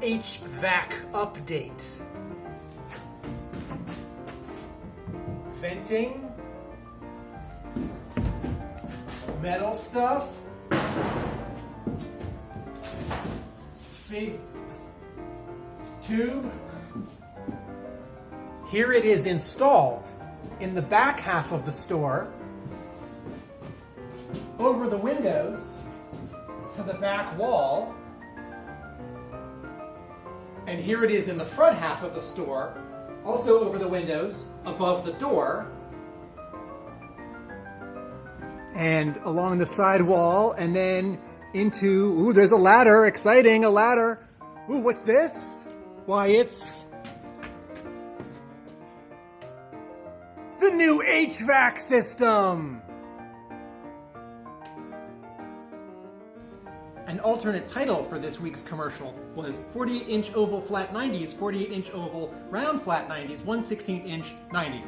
HVAC update. Venting. Metal stuff. Big tube. Here it is installed in the back half of the store, over the windows to the back wall. And here it is in the front half of the store, also over the windows, above the door. And along the side wall, and then into, ooh, there's a ladder, exciting, a ladder. Ooh, what's this? Why, it's the new HVAC system! An alternate title for this week's commercial was 48-inch oval flat 90s, 48-inch oval round flat 90s, 1/16 inch 90.